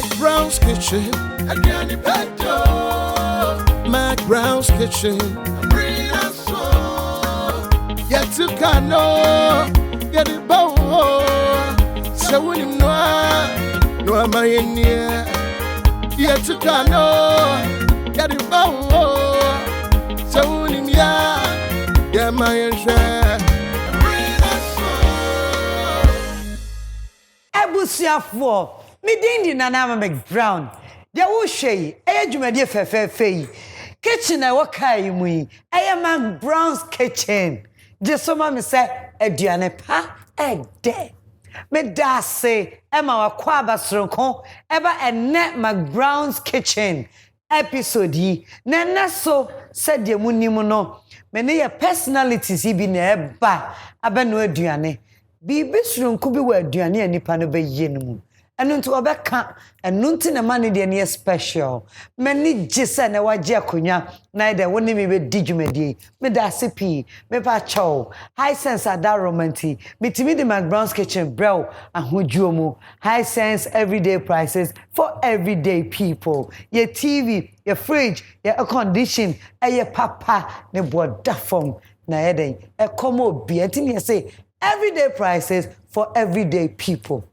McBrown's kitchen. Adriani Petto. McBrown's kitchen. Bring us so. Yet to cano. Get it bow. So when you know, no am I in here. Yet to cano. Get it bow. So when you know, yeah, my share. Ebusiafo, me dindi na na McBrown. Dia wo hwei, adwumade fefefe. Kitchen e wakai mu yi, McBrown's kitchen. Je so ma me say aduane pa ede. Me da se e ma wakwa abasronko eba ene McBrown's kitchen episode yi. Na so said de munim no, me ne your personalities bi na eba abeno aduane. Bibi sronko bi wa aduane anipa no be ye no mu. Enu nti obeka enu nti na mane de ne special. Mani gise na waje akonya na de woni me be digumadi. Me da sepi, me pa chow. High sense ada romantic. Mitimi de McBrown's kitchen brew ahodwo mu. High sense everyday prices for everyday people. Your TV, your fridge, your air condition, your papa ne boda form na eden. E komo bi antimi say everyday prices for everyday people.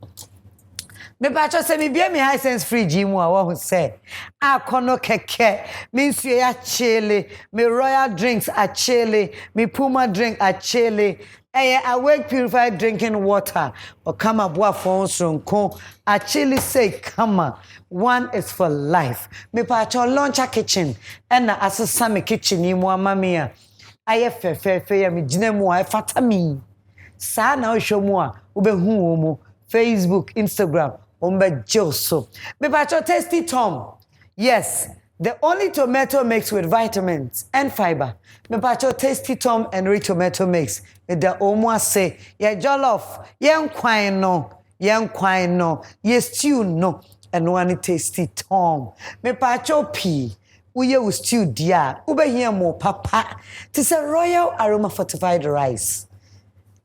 Me pacho se mi bia me high sense fridge mu a wo say akono keke me nsuye ya chile me royal drinks a chile me puma drink a chile awake purified drinking water or come aboa for sonko a chile say come one is for life. Me pacho launcher kitchen and asesa me kitchen mu amamia aye fe ya me gina mu a fata mi sa na o hwo mu a wo be hu mu Facebook, Instagram Umbe Joso. Me pacho tasty Tom. Yes, the only tomato mix with vitamins and fiber. Me pacho tasty Tom and rich tomato mix. Me da omwa say, ye jollof, ye nkwan no, ye stew no, and one tasty Tom. Me pacho pea. Uye u stew dia. Ube here mo papa. Tis a royal aroma fortified rice.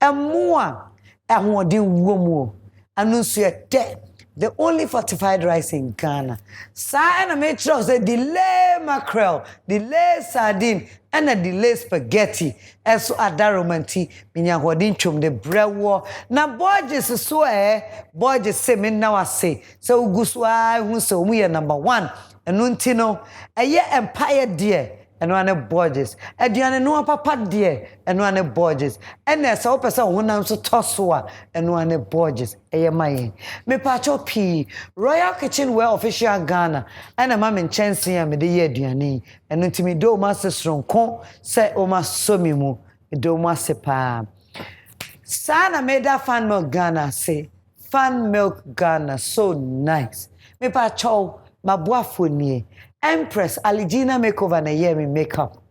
More, and din womo. Anunsu de. The only fortified rice in Ghana. Sa and a metro say delay mackerel, delay sardine, and a delay spaghetti. Eso adaromanti, minya hodin chum de brewo. Na Borges so Borges say me now I say. So guswa who so we are number 1. And nuntino, a year empire dear. And one Borges. Aduane no papa dear, and one Borges. And there's a person who knows so tosswa, and one Borges. My me pacho P. Royal Kitchen Well official Ghana, and a mam in Chancy and the year Diani, and until do master strong con, say Oma Somimu, do master pa. Sana made that fan milk Ghana say, fan milk Ghana, so nice. Me pacho, my boafuni. Empress Aligina makeover na year me makeup.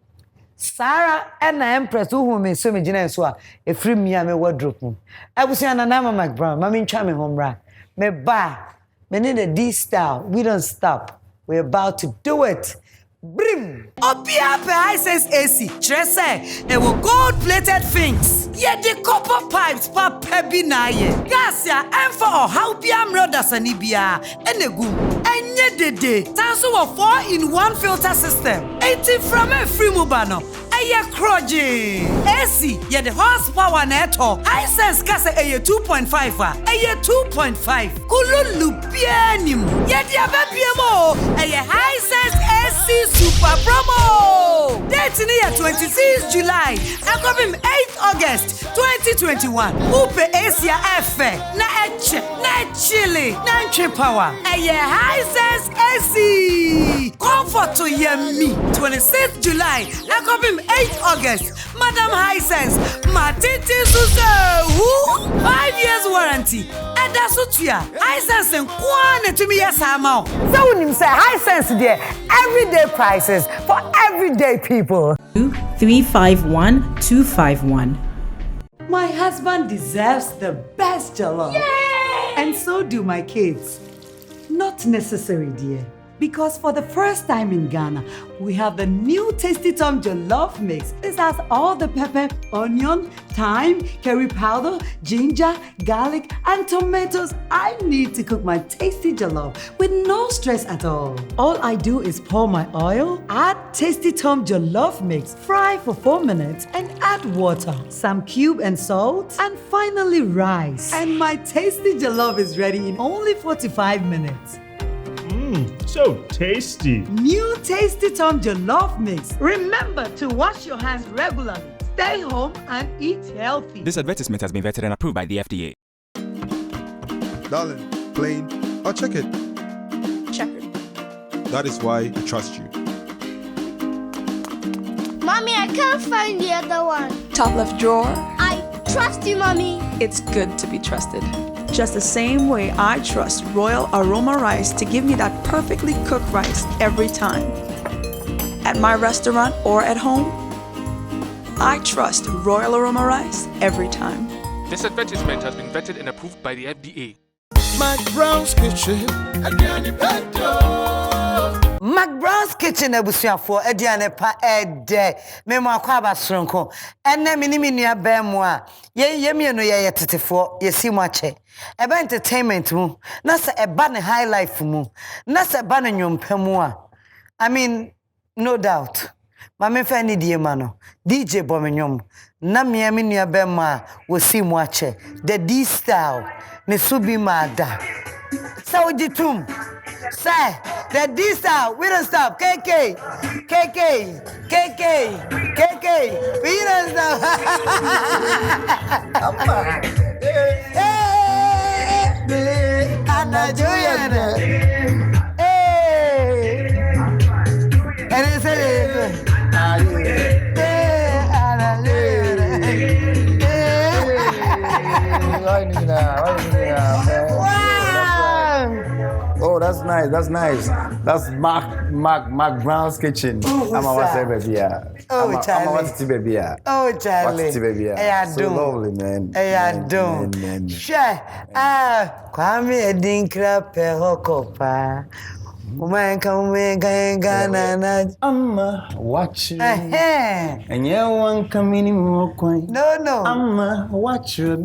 Sarah and Empress who me so me gina so a free me a me wardrobe. I was saying na McBrown, mama ncha me home ra. Me ba, me need a D style. We don't stop. We're about to do it. Brim! Opia pe high sense AC. Trese, they will gold plated things. Ye the copper pipes pa pebi na ye. Gas ya enfo or how biam rodas anibia. Enegu. Enye dede. Tanso wa 4-in-1 filter system. 80 from a free mobano. Eye kroji. AC, ye the horsepower neto. High sense kase eye 2.5 eye 2.5. Kululu bianim. Ye di abebiemo. Eye high sense AC super promo. Date near 26 July. Akobim 8 August 2021. Upe Asia F. Na eche, na chili, na entry power. Eye high sense AC. Comfort to yemi. 26 July. Akobim 8 August. Madam High Sense. Matiti Suze. 5 years warranty. And that's what you are. High Sense and Kwane to me yes amount. So when you say High Sense there, everyday prices for everyday people. 351 251. My husband deserves the best jollof. Yay! And so do my kids. Not necessary, dear. Because for the first time in Ghana, we have the new Tasty Tom Jollof Mix. This has all the pepper, onion, thyme, curry powder, ginger, garlic, and tomatoes I need to cook my tasty jollof with no stress at all. All I do is pour my oil, add Tasty Tom Jollof Mix, fry for 4 minutes, and add water, some cube and salt, and finally rice. And my tasty jollof is ready in only 45 minutes. So tasty. New Tasty Tom Jollof Mix. Remember to wash your hands regularly. Stay home and eat healthy. This advertisement has been vetted and approved by the FDA. Darling, plain or check it? Checkered. That is why I trust you. Mommy, I can't find the other one. Top left drawer. I trust you, Mommy. It's good to be trusted. Just the same way I trust Royal Aroma Rice to give me that perfectly cooked rice every time. At my restaurant or at home, I trust Royal Aroma Rice every time. This advertisement has been vetted and approved by the FDA. McBrown's Kitchen, Adriani Petto. McBrown's Kitchen ebusuafo ediane pa ede memo akwa abasronko enne minimi nua bemu a ye mienu ye tetefo ye simache eba entertainment mu na se eba ne high life mu na se eba ne nyompemu a I mean no doubt mame fa ni die ma no DJ bomenyom na miami nua bemu a wo simache the D style ne subi mada sa ojitum. Say, the D-style, we don't stop. KK, we don't stop. Hey, Anna Juliana. Hey, and it's Oh, that's nice. That's nice. That's McBrown's Kitchen. I'm a what's baby. Oh, Charlie. I'm a what's baby. Oh, Charlie. What's baby? So lovely, man. I do. Sure. Kwame Edinkra Pehokopa. Woman come Ghana. Watch you. And you want coming in more coin. No. Watch you.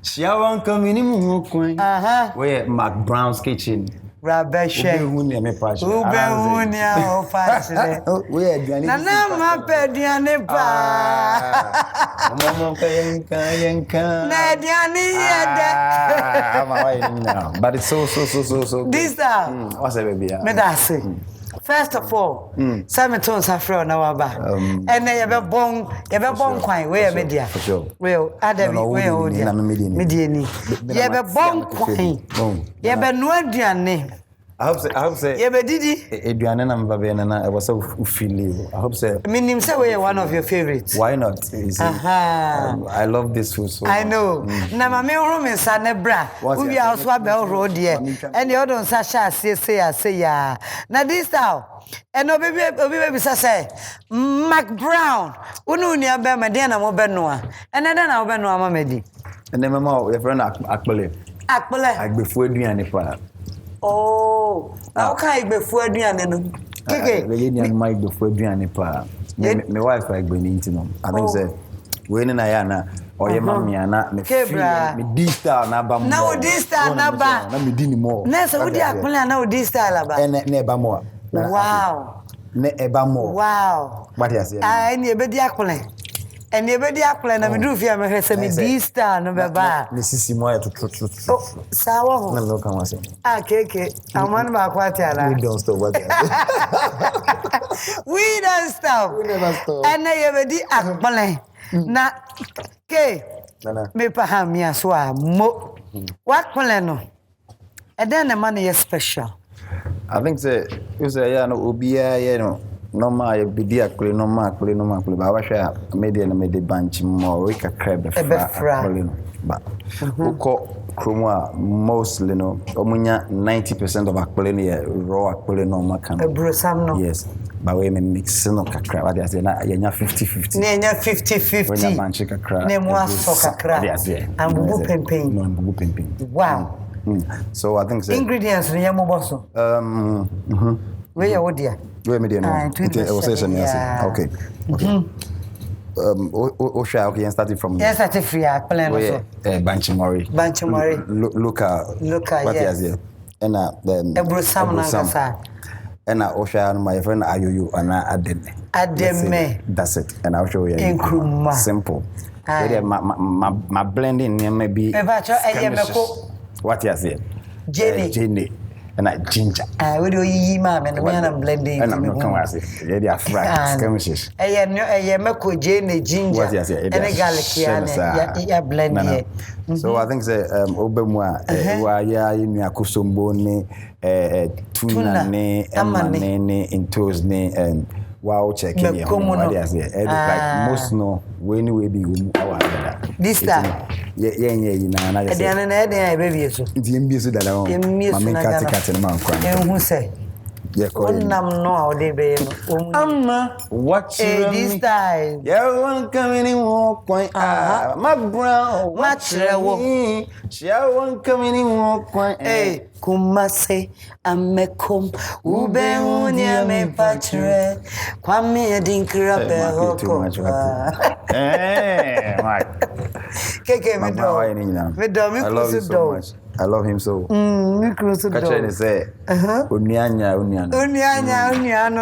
She won't come in more coin. Where McBrown's Kitchen. Rabeshe. Ubehunia opasile. Nana mapediane pa. Na diani yede. But it's so. This what's that baby? Medase. First of all, Sameton Safro na waba. And ye be bon kwan we media. For sure. Well, Adam we media ni. Ye be bon kwan. Ye be no aduane. I hope say. Ye be didi. Aduane na mba be na I was so feel. I hope say. Minim say we one of your favorites. Why not? I love this food so. I know. Na mama huru me sa ne bra. Ubi also abel road there. And the other sasha say ya. Na this how. And obi say McBrown. Unu ni abe me dey na mo be no a. And then na obe no ama medi. And then mama your friend Akpole. Agbefu aduane pa. Oh, now can you be for aduane no? Keke. We need my agbefu aduane pa. Me wife agbe into no. I think say we na ya na oye mami ana me feel me D-style na ba mo. Na o D-style na ba. Na me di ni mo. Na so udi akpole na o D-style ba. Na eba mo. Wow. Na eba mo. Wow. What you say? Ni ebe di akpole. And you be the apple na me do fear me say me D-style no be ba. Me sisi mo ya to. Oh, sawa ho. Na no kan wase. Keke. Amanu ba kwati ala. We don't stop what. We don't stop. We never stop. And you be the apple. Na ke. Me pa ha mi aso a mo. What plan no? And then the money is special. I think say you say ya no obia ya no. Normal you be there normal but I share media na me de bunch more we ka crab but uko kromwa mostly no omunya 90% of akpole na raw akpole normal can ebrosam no yes but we mix no kakra what they say na yenya 50-50 na yenya 50-50 when bunch kakra na mo aso kakra yes ambubu pempem no ambubu pempem wow So I think ingredients in your mobile. Where you would dear? Where me dear? Okay. Okay, and starting from yes, I free plan also. Banchimori. Look what is here? And Ebrosam and Osha, my friend Ayu, and Ademe. That's it. And I'll show you. Simple. My blending may be. What is it? Jenny. And I ginger. I will do ye, ma'am, and when I'm blending. And I'm not coming to say, they are fried skirmishes. I am Mako Jenny, ginger, and a Galaxy, blending. So I think the Obemwa, Waya, in Yakusumbone, Tuna, Amane, in Tosne, and wow, check it. Like most know when we be our this time. Yeah, you know, and I say, the MBS that I who say, yeah, what this time? Yeah, one coming in walk point. McBrown's, much she won't coming in walk point. Hey, Kumase, Amekum, Ube Unia me patre, Kwame Dinkra Hoko. Eh, Mike. Keke, I love you so much. I love him so. Kachene say, Unyanya,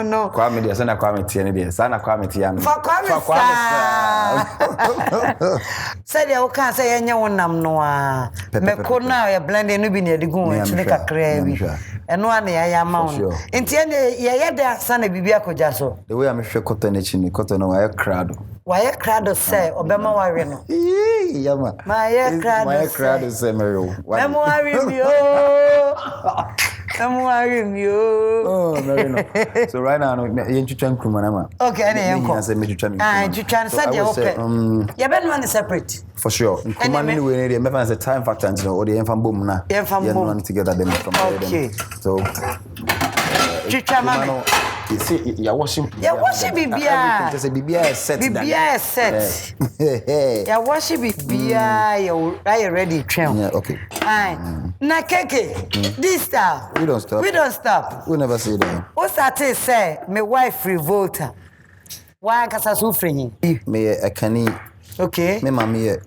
no. Kwame dia sana Kwame tiene dia. Sana Kwame tiano. For Kwame. Say they can say enya wonam no a. Me ko na ya blend no bi na digu won chine kakra bi. Eno ana ya ma won. Enti ene ya da sana bibia koja so. The way I'm hwe cotton chini, cotton no ya crado. Why crowd say obema ware no. Yama. My crowd say Mario. Oh, no. So right now, you trying to manama. Okay, I say me to try said you open. You better one separate. For sure. Kumani anyway, the me say time factor and or the enfam boom na. Enfam together them from there. Okay. So Chicha you see, you're washing Bibia. Just a Bibia set. Bibia set. You're washing Bibia. You're ready, train. Yeah, okay. Aye. Na keke. This style. We don't stop. We never say that. What's that say? My wife revolter. Why kasa suffering? Me a canny. Okay. Me mommy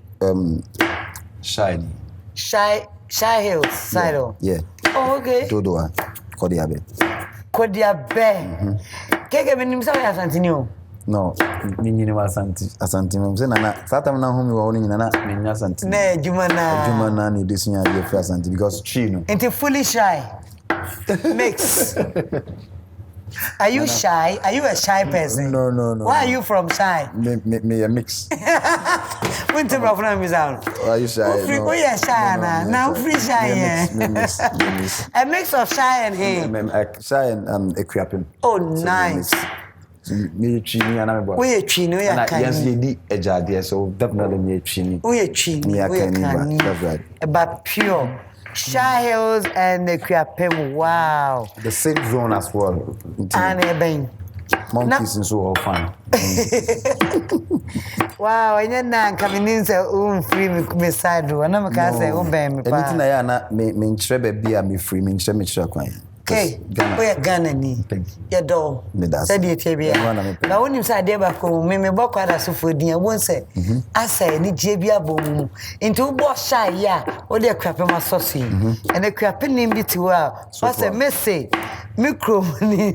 shiny. Shy hills side. Yeah. Oh, okay. Dodoa. Kodiabe. Keke benim sa ya santinio. No, ni wa asanti me say na satam na home wa oni na nya asanti. Na juma na ni desunya dey free asanti because she no. Enti fully shy. Mix. Are you shy? Are you a shy person? No. Why are you from shy? Me a mix. When to from is out. Are you shy? No. You are shy now. Free shy. Mix. A mix of shy and him. Shy and equipping. Oh, nice. Me chini ana me boy. We chini we can. Yes, you di ejade so definitely me chini. We chini. Me can. That's right. But pure. Shy Hills and the Kriapem, wow. The same zone as well. And Eben. Monkeys and so all fun. Wow, and then coming in say free me side do. And I'm can say me. Anything I na me nchebe bia me free me nchebe chira kwan. Okay. We Ghana ni. Ya do. Said you tebia. Ba woni say dey ba ko me bokwa da so fodin e won say asai ni je bia bom. Into bo shy ya, o dey Kriapem asosi. And the Kriapem ni bi ti wa. What's a message? MiPROMO ni.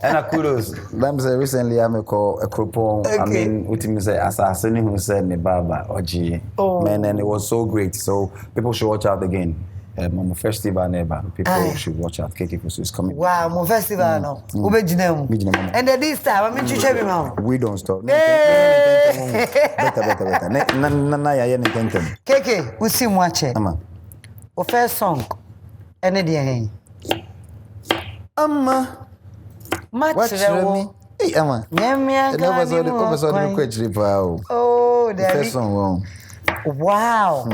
And kudos. Them say recently I me call a crouton. I mean, what me say assassin who said me baba oji. Man, and it was so great. So people should watch out again. Mo festival never. People should watch out. KK Fosu is coming. Wow, mo festival no. Ubejinem. And this time, I mean, chiche bi ma. We don't stop. Better. Na ya yen tentem. KK, we see watch. Ama. O first song. Ene de hen. Ama. Match me. Hey, ama. Nyamia ga. Oh, there. First song. Wow.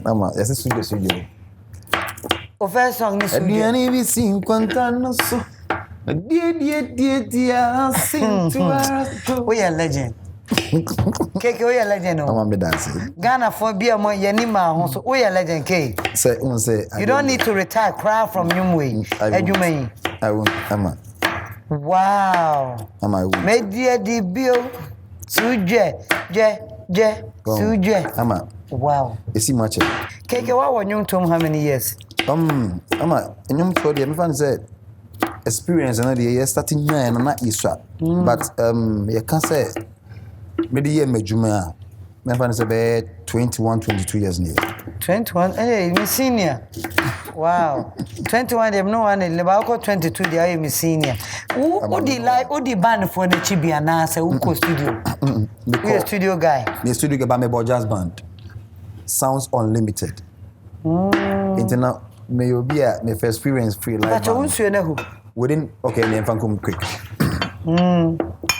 Ama, yes studio. O first song ni studio. Adiani bi 50 no so. Dia sing to us. We are legend. Keke, we are legend. I'm a dancer. Ghana for beer, my Yanima, so we are legend. K. Say, you don't need to retire, cry from Yumway. I won't. Emma. Wow. Emma, Media de bill. Suje. Emma. Wow. You see much. Keke, what were you told how many years? Emma, and you told me, my said. Experience and the starting year and not Isra. But you can say maybe year Majuma. My friend is about 21, 22 years near. 21? Hey, me senior. Wow. 21, they have no one in Lebauko 22, they are me senior. Who the band for the Chibiana, say, who studio? We a studio guy. The studio guy, my jazz band. Sounds Unlimited. Internet, may you be a my first experience free life. But you know within, okay, let me come quick.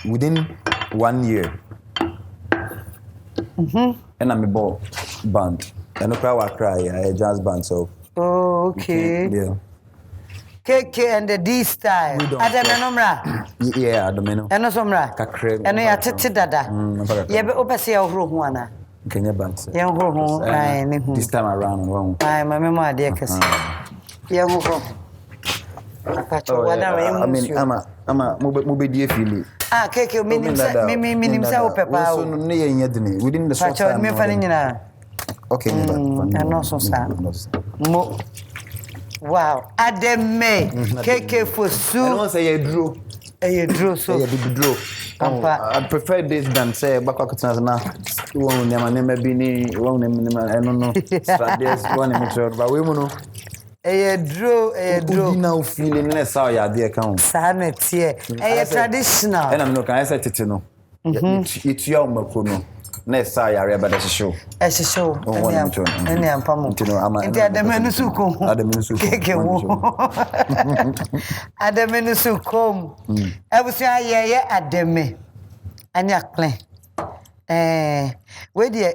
Within 1 year. And I'm a ball band. And no cry, a jazz band, so. Oh, okay. Yeah. KK and the D style. Adamenomra. Yeah, Adameno. And no somra. And I attended dada. Yeah, but oversee our room one. Kenya band. Young home. This time around, wrong. I'm a memoir, dear Cassie. Young home. I mean, I'm a mobile dear feeling. Ah, KK, meaning so pepper. Within the short time. Okay, and also sad. Wow, Ademe, KK Fosu. I don't say a drew. A drew, so I prefer this than say Bakakutana now. One never been one, I don't know. One but we know. A drew. Now feeling less how you are account. Sanet here. A traditional. And I'm not, I said it, you know. It's your McBrown's. Next I are about a show. As a show. And I'm Pamo. And the Menusuko. At the Menusuko. I was yeah, at the me. And Yakle. Where dear,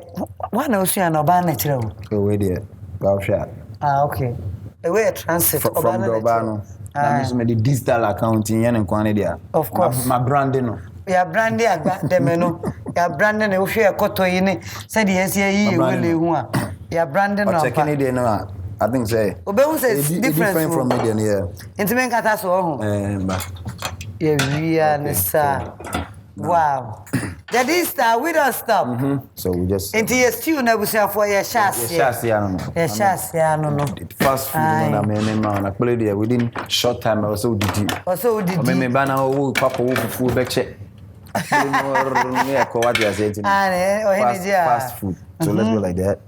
one ocean or natural. Where dear, well shot. Ah, okay. Away a transit from Urbano. I made the digital accounting and quantity. Of course. My branding. Ya brandi agba de meno ya brandi na ohwe ekoto yi ni said yes ye wele hu a ya brandi na check any day no I think say obehu say different from median here intime nkata so ho ya via ne sa wow that is that we don't stop so we just into your stew na busia for your chassis no fast food na me na play there within short time I also did me bana wo papa wo fufu be check fast food. So let's go like that.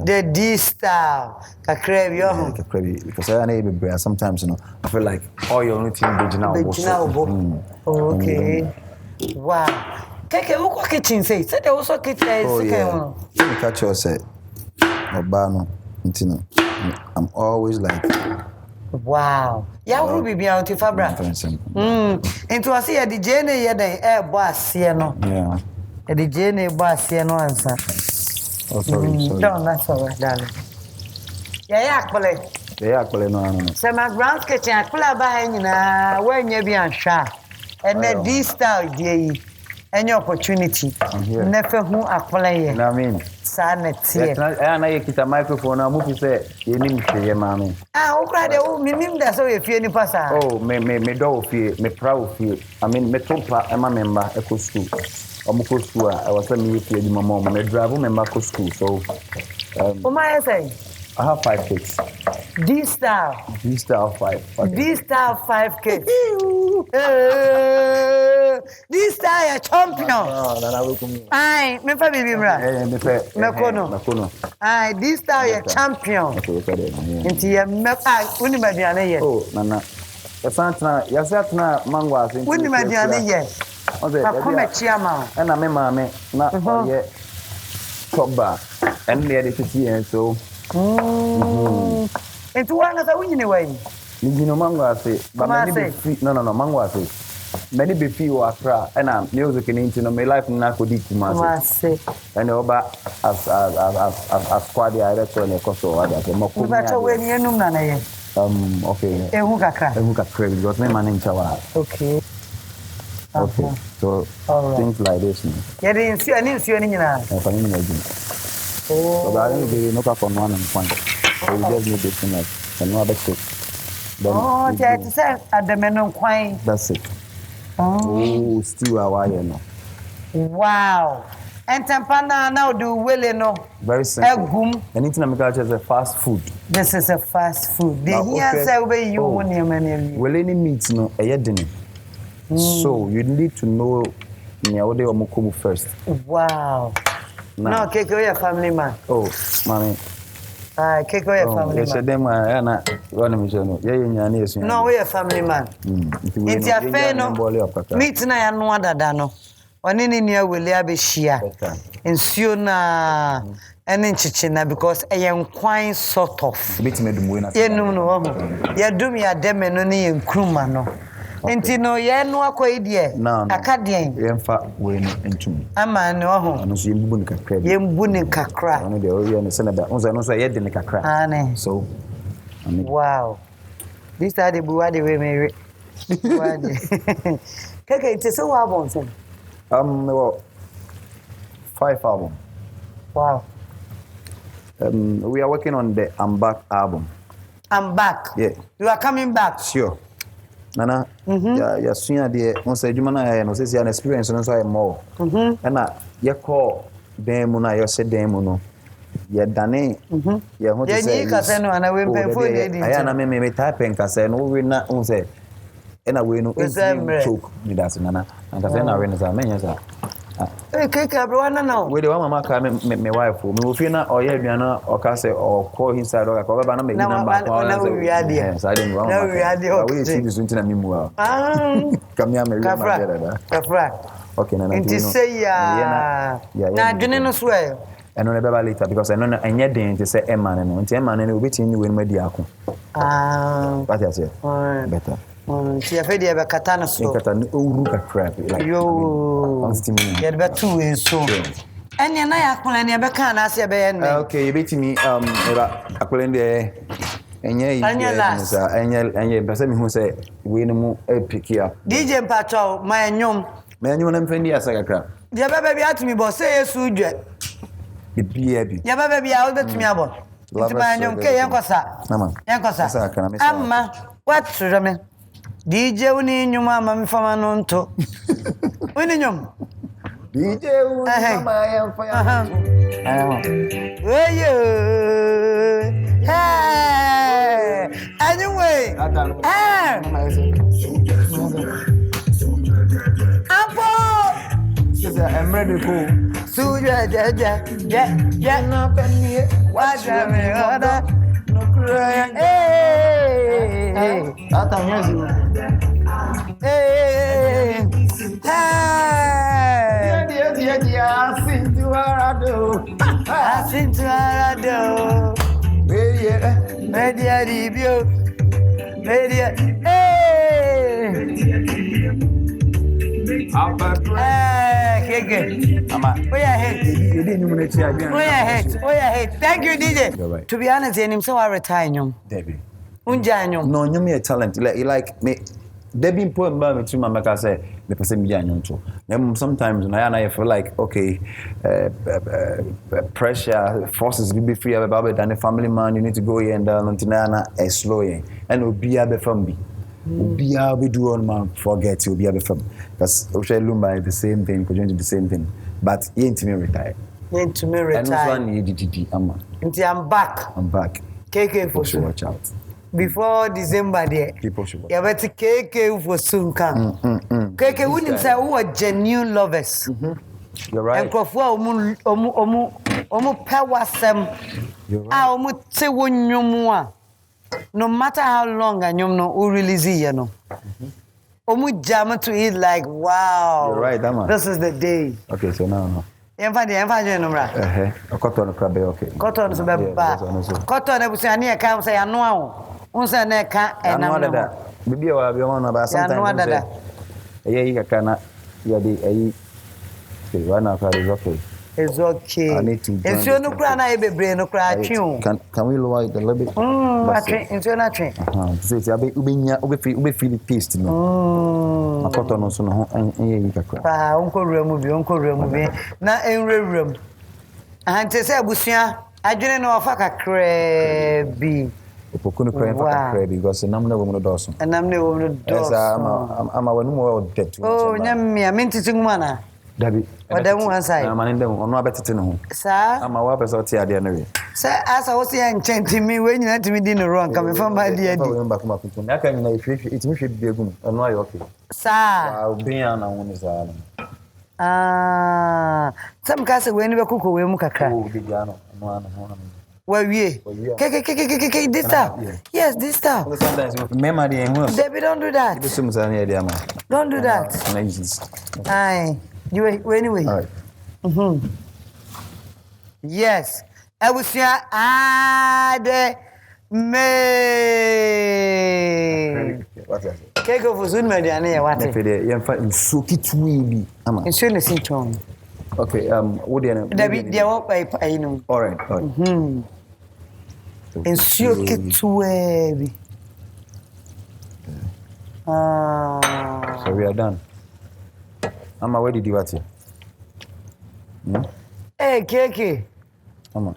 The D style. Because I need sometimes, you know, I feel like all your only thing okay. Wow. Keke, what kitchen say? Say there also kitchen. Catch yourself. I'm always like. Wow. Ya uru bibia onti fabra. Into asi ya DJ ne ye den e bo asie no. Yeah. E DJ ne bo asie no ansa. Oh sorry. Don't that's all right, darling. Ya akpole. Ya akpole no. Say McBrown's kitchen akpole ba nyina wa nya bi anhwa. And this style dey any opportunity. Never hu akpole ye. I mean. Sanity. Na ye kita microphone na mu fi say ye nim hweye maame. Ah, ukra de o minim da so ye fie ni pasa. Oh, me do fie, me proud fie. I mean, me topa e ma member e ko school. Omo ko school I was telling you fie di mama me drive member ko school. So o ma say I have 5 kids. This style 5. This style 5 kids. This style a champion. Ai, me fa bibi mra. Me kono. Ai, this style a champion. Inti ye me uni madiane ye. Oh, nana. Ya satna mangwa sin. Uni madiane ye. Ka come chiama. Na me mame na ye toba. And they dey titi en so. Into one of the winning way. You know, mango say, but many be no, mango say. Many be feel Accra, and I'm music in into my life na ko di kuma say. And over as squad director and koso other. But when you know na ye. Okay. Ehu kakra because me man in chawa. Okay. Okay. So things like this. Yeah, they didn't see any now. Oh. So I think they knock up on one and point. So you just need this thing like another stick. Oh, that's at the men on quine. That's it. Oh, still a while now. Wow. And Tampana now do well, no. Very simple. Anything I'm going to is a fast food. This is a fast food. The here say where you want your money. Well, any meat, no, a dinner. So you need to know Nyawode or Mukumu first. Wow. No, Keko, your family man. Oh, mommy. Keko, your family man. Yes, them are not one of them. Yeah, no, we are family man. It's your fair no. Meat na ya no dada no. Oni ni nia wele abehia. Nsuo na ene nchichina because eyenkwan sort of. Bit me dum we na. Yenum no ho. Ya dum ya deme no ne yenkruma no. Enti no ye no akoyi de. Akadien. Yemfa we no entum. Ama no ho. Ano so yembu ni kakra. Yembu ni kakra. Ano de o ye no senada. Onzo no so ye de ni kakra. Ane. So wow. This are the buwa de we me. Keke it's so album so. Well, 5 albums. Wow. We are working on the I'm Back album. I'm back. Yeah. You are coming back. Sure. Nana, ya sunya de once adwuma na ya no say an experience no so ay more. Na ya call dem na ya say dem no. Ya dane. Ya ho say. Ya ni ka say no ana we mpefo dey di. Aya na me type en ka say no we na on say ena we no choke ni that nana. And ka say na we no say menya say. Keke bro na now. We dey one mama ka me wife me wo fi na oya aduana o ka say o call inside o ka ba na me number ko na we ade. Yes, I didn't want. Na we ade o. We see this until na me mu a. Come here me read my brother. Kafra. Okay, na Inti say ya. Na adwene no so e. Eno na beba later because eno na enye den te say emma no. Nti emma no obi tin ni we no madi ako. What you say? Better. Si afedi ebe kata na so. Kata no uru ka crap like. Yo. Ya be two en so. Enya na ya akula na ebe kan na ase ebe ye nne. Okay, you bet me eba akula ndi enye enye bese mi hu say we no mu pick up. DJ Mpacho ma enyom. Ma enyom na mfendi asa kakra. Ya bebe bi atumi bo say yesu dwe. Bi. Ya bebe bi a obetumi abo. Nti ma enyom ke yenkosa. Yenkosa. Amma what me? DJ uni nyuma mama fama no nto. Uni nyum. DJ uni mama ya fama. Weyo. Hey. Anyway. Apo. Sasa emre ko. Suja ja. Na penye. Waja me oda. Hey. Ata mwezi. Hey. Asintuarado. Media review. Media. Hey. Keke. Ama. Oya head. Thank you, DJ. To be honest, him so I retire nyom. Debbie. Unja nyom. No, nyom me talent. Like me. Debbie po mba me tuma maka say me pese me ya nyom to. Then sometimes I feel like okay, pressure forces be free about than a family man. You need to go here and down until na slow here. And obi be from me. Obi be do on man forget you obi be from. Because Osha Lumba is the same thing, going to the same thing. But he ain't me retire. And this one you ama. I'm back. I'm back. KK for sure. Watch out. Before December there. People should watch. Yeah, but KK for soon come. KK wouldn't say who are genuine lovers. You're right. And Crawford omu power sem. You're right. Omu te wonyomwa. No matter how long anyom no who release you know. Omu jam to eat like wow. You're right, man. This is the day. Okay, so now. Emfa no mra. Cotton crab okay. Cotton so be ba. Cotton ebusiani e kan say ano awo. Unsa na e kan enam no. Bibi wa bi won ba sometimes say. Yi kaka na ya di ayi. Okay, one of is okay. It's okay. I need to join It's your no cry na bebre no cry tune. Can we lower it a little bit? I train. It's your not train. Say ube feel taste no. Makoto no so no enye yi kakra. Pa onko remu bi na enwrewrem. Ante say abusua adwene na ofa kakra bi. Opokunu kra fa kakra bi because nam na wo no doso. Nam na wo no doso. Ama wanu mo detu. Oh nyamia mentiti nguma na. Dabi. Wadam one side. Na mane dem ono abetete no ho. Sa. Ama wa pese oti ade na we. Sa asa wo se enchenti mi we nyina timi di no wrong ka me fa ma di adi. Ba kuma kuku. Na ka mi na ihwe itimi hwe bi egum. Ono ayo okay. Sa. Wa obia na wo ni sa na. Sam ka se we ni be kuko we mu kakra. Oh di ano. No ano ho na. Wawie. This stuff. Yes, this stuff. Sometimes memory and who. Debbie, don't do that. Don't do that. Aye. You anyway. All right. Yes. I was here. The May. What's that? Cake of Fosu Mediane. What? In so kitwi. In soon see tone. Okay. What do you know? Debbie, they walk by. I know. All right. In so kitwi. So we are done. Ama, where did you at here? Hey, Keke. Ama.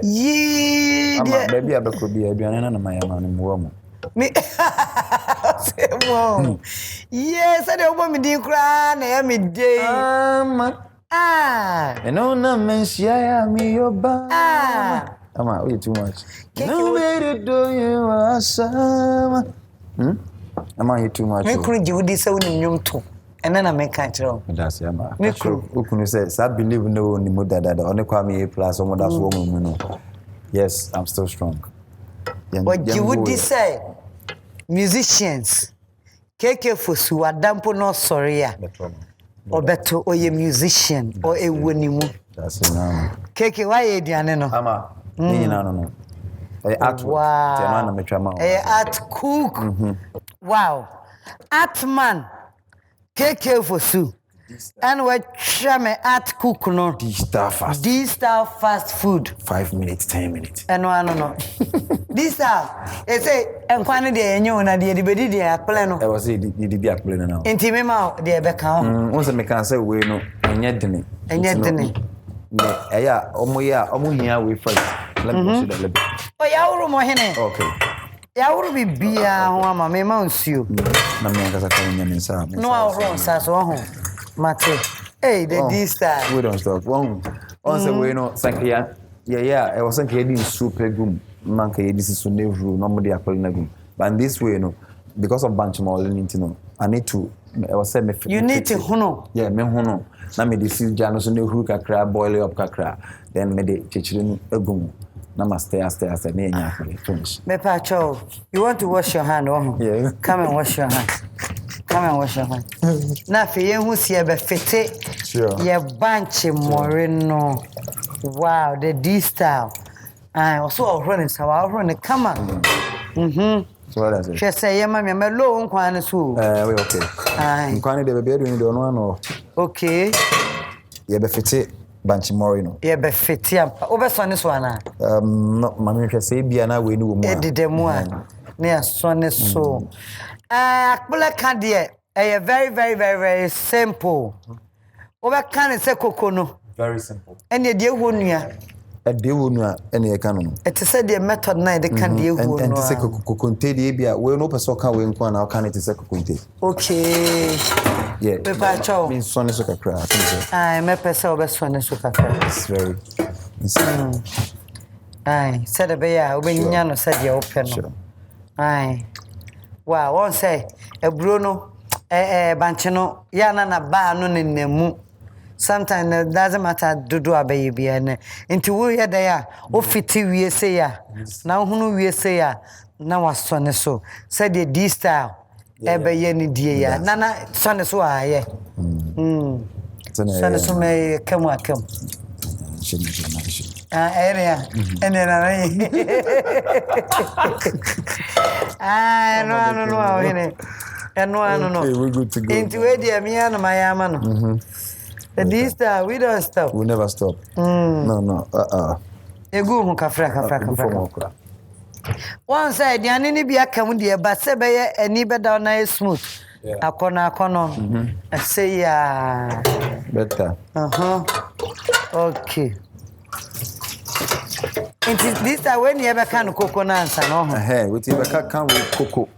Yee. Ama, baby, I could be a biana na my man woman. Me. Yes, I don't want me to cry. I am a day. And on a mensia, me your bar. Ama, we too much. No way to do you are some. Ama, you too much. Me could you this own in too. And then I make it wrong. That's Yama. Who can you say? I believe no ni muda that only call me a plus someone that's woman. Yes, I'm still strong. What you would say? Musicians. Keke Fosu adampo no sorry ya. Or better or a musician or a winning. That's it now. Keke why you diane Ama. No. Art work. Art cook. Wow. Art man. Keke Fosu. And we try me art cook no. D-Star fast food. 5 minutes, 10 minutes. And no. D-Star. They say enkwani de enyo na de bedi de apple no. I was say the apple now. Enti me ma de be kan. Once me can say we no enye dene. Eya omo hia we first. Let me see that little. Oh ya wuru mo hene. Okay. Ya wuru bibia ho ama me ma nsuo. Na me akasa kan nya me sa. No awro sa so ho. Mate. Hey, the D-Star. We don't stop. Once we no sankia. Yeah, I was sankia di super gum. Manka this is so never normally apple na gum. But this way no because of bunch more learning to know. I need to I was say me you need to hono. Yeah, me hono. Na me this is jano so never kakra boil up kakra. Then me de chichirin egum. Namaste, I me nya finish. Me pacho, you want to wash your hand, oh? Yeah. Come and wash your hand. Na fe yen hu sie be fete. Sure. Ye bunch moreno. Wow, the D-Style. I also running so I run come on. So what does it? She say ye mama me low nkwan so. We okay. Nkwan de be do no no. Okay. Ye be fete Banchi Morino. Ye be fete am. Obe so ne so ana. No, mama hwe say bia na we ni wo mu. Edidemu a. Ne so ne so. Akpula kan de very simple. Obe kan se kokono. Very simple. Ene de ehonua. De ehonua ene e kan no. It is the method na de kan de ehonua. And se kokonte de bia we no person kan we nko na kan it se kokonte. Okay. Yeah. Pepa chow. Mean sonne so kakra. Me pesa obe sonne so kakra. It's very insane. Said the bear obe nya no said ye open no. Wow, one say a Bruno banchino yana na ba no nemu. Sometimes it doesn't matter do a baby and into we ya there o fiti we say ya. Now hunu we say ya. Na was sonne so. Said the D-Style. Ebe ye ni die ya. Nana sonne so aye. Sonne so me kam. Area. Enera. No. Okay, we're good to go. Into Edia Miana Mayama. But this time we don't stop. We never stop. No. Egu hu kafra. One side yani ni bi aka mu de ba se be ye ani be da na smooth. Akono. I say ya. Better. Okay. It is this time when you ever can cocoa answer no. With you can with cocoa.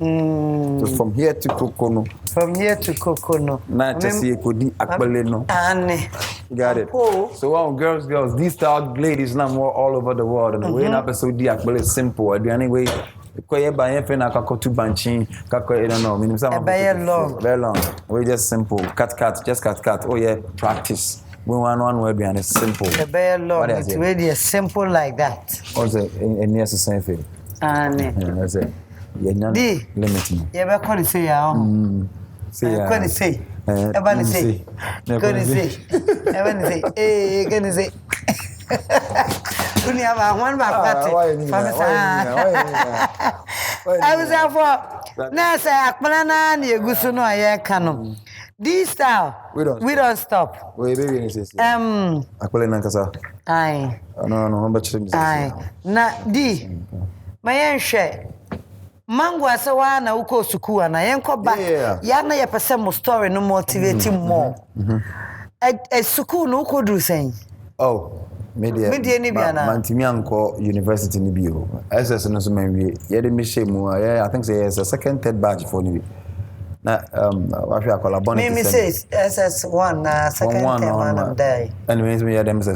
So from here to cocoa. From here to cocoa. Na just see could di akbele no. Got it. So girls, these style ladies now more all over the world and the way episode di akbele simple. Anyway, koye ba yen fe na kakotu banchin, kakoye don't know. Meaning some very long. We just simple. Cut, just cut. Oh yeah, practice. We one word behind it simple. Very long. It's really simple like that. Also, and yes, the same thing. That's it. Yeah, limit me. Yeah, but can say ya? Say ya. Can say? Can say? Can say? Only have one back. I was there for. Now say akpana na egusu no aye kanu. This style we don't stop. Wait, baby, akpala nankasa. Aye. No, but aye. Na di. Mayenhwe. Mango asawa na uko suku ana yenko back. Ya na ye pese mo story no motivate more. Suku no uko do sen. Oh, media ni bia na. Mantimi anko university ni bio. SS no so manwie. Ye de me shemu. I think say it's a second third batch for ni. Na what we call a bonus. Me say SS1 na second term of day. And means me them say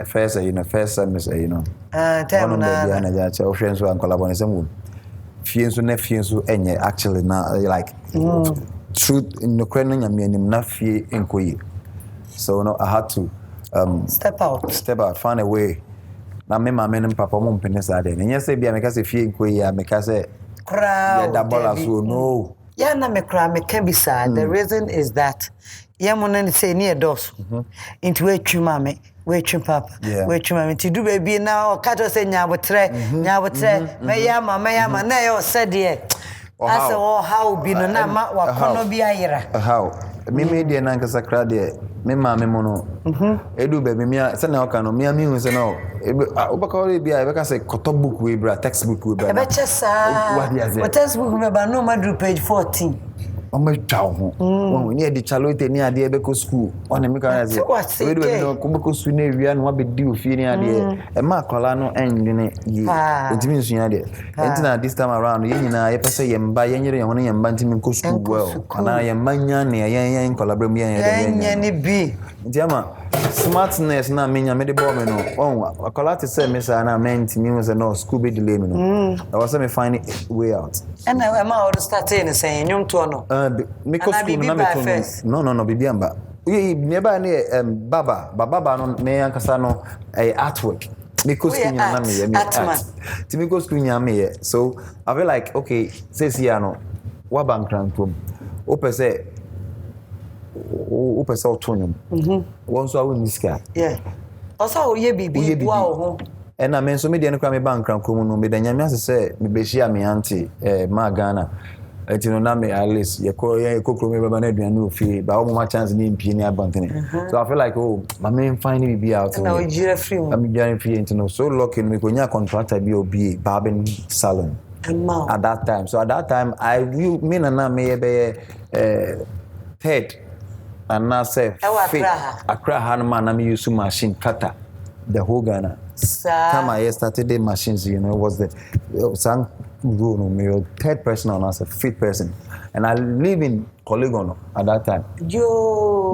first you know first semester you know. Term na na ja che o hwe so an call a bonus mu. Fie so na fie so enye actually na like truth in the crane na me na fie enkoyi. So no I had to step out find a way. Na me mama and papa mo mpene dey. Nya say bia me ka say fie enkoyi ya me ka say crowd. Yeah, double so no. Yeah, na me cry me can be sad. The reason is that money say near dos. Into we chuma me, we chum papa, we chuma me to do baby now. Kato say nyabotre, me yama na yo said ye. I say oh how be no na ma wa kono bi ayira. How? Me dey na nkasa kra dey. Me ma me mono. Edu baby me say na oka no me hu say no. Obaka ore bia e beka say koto book we bra textbook we bra. E be chesa. What textbook me ba no ma do page 14. Omo twa ho. Won ni e di chalote ni ade e be ko school. On me ka say. We do be no ko be ko school na ewia no wa be di ofie ni ade. E ma kola no endine ye. Entimi nsu ade. Entina this time around ye nyina ye pese ye mba ye nyere ye hono ye mba ntimi ko school well. Ana ye manya ne ye collaborate me ye ni bi. Ndiama smartness na menya me de bo me no. On akola te say me say na menti me say no school be delay me no. I was me find a way out. And I am out starting saying nyum to no. Me ko school na me to no bibiamba. We never ne baba no me ankasa no artwork. Me ko school na me art. Ti me ko school na me so I feel like okay says here no wa bankran to o pese autonyum. Won so awon niska. Yeah. Also ye bibi bua ho. And I mean so me dey no kra me bankran krom no me da nyame asese me be hia me auntie ma Ghana. Etino na me at least ye ko krom me baba na aduane ofie ba wo ma chance ni mpie ni abantene. So I feel like oh my man finding me out. Now we jira free. I'm jira free into so lucky me ko nya contractor bi obi barbing salon. At that time. So at that time me na me be third and now say Accra Hanman and use machine cutter the whole Ghana. Time I started the machines, you know, was the sang me third person on us a fifth person. And I live in Polygon at that time. Yo.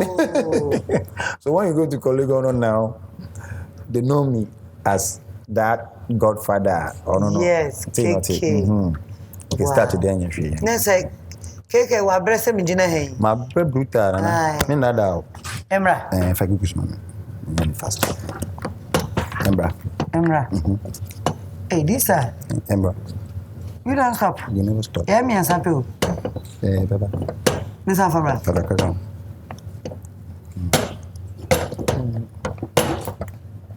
So when you go to Polygon now, they know me as that godfather or no. Yes. Okay, start today in your tree. Next like Keke wa brese mi jina hey. Ma bre brutal na. Me na da. Emra. Fa kukus mama. Fast. Emra. Hey, this sir. Emra. You don't stop. You never stop. Yeah, me and Sapo. Baba. This one for bra. Baba ka.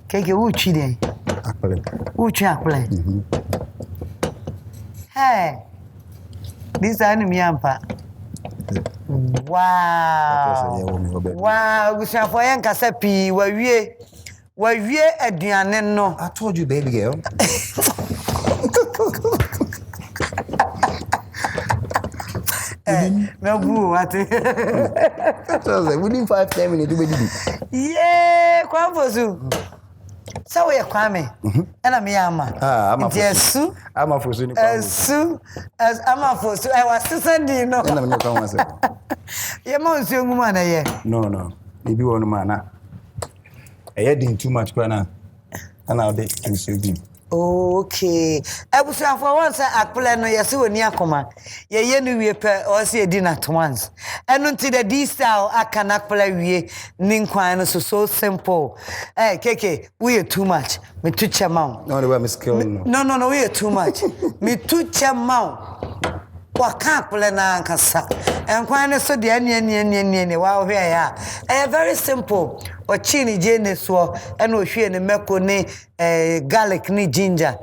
Keke uchi dey. Akpele. Uchi akpele. Hey. This enemy ampa. Wow, we shall for Yankasapi, where we aduane no. I told you, baby girl. No boo, what? Within 5-10 minutes, yeah, Fosu. So we are Kwame. And I'm Yama. I'm a Fosu. I'm a Fosu. As I'm a Fosu. I was to send you, no. Your mom's young woman, No. Maybe one man. I had too much, and I'll be in okay. I was for once I plan no yesu oni akoma. Ye no wie pe o se edi na once. Enu nti the D style aka na akpla wie ni nkwan no so simple. Keke, we too much. Me too chama. No, the way me skill no. No, we too much. Me too chama. Waka akpla na nkasa. Nkwan no so de ani wa hwe ya. Very simple. Ochini jene so ena ohwe ne meko ne garlic ne ginger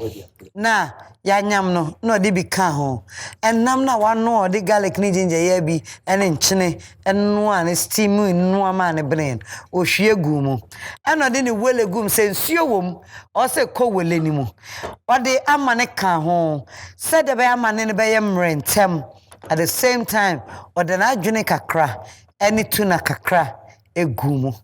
na ya nyam no no de bi ka ho enam na wa no de garlic ne ginger ya bi ene nchene eno an steam no ama ne brain ohwe gumu ena de ne wele gum se nsuo wom o se ko wele ni mu o de ama ne ka ho se de be ama ne be yem rentem at the same time o de na adwene kakra ene tuna kakra egumu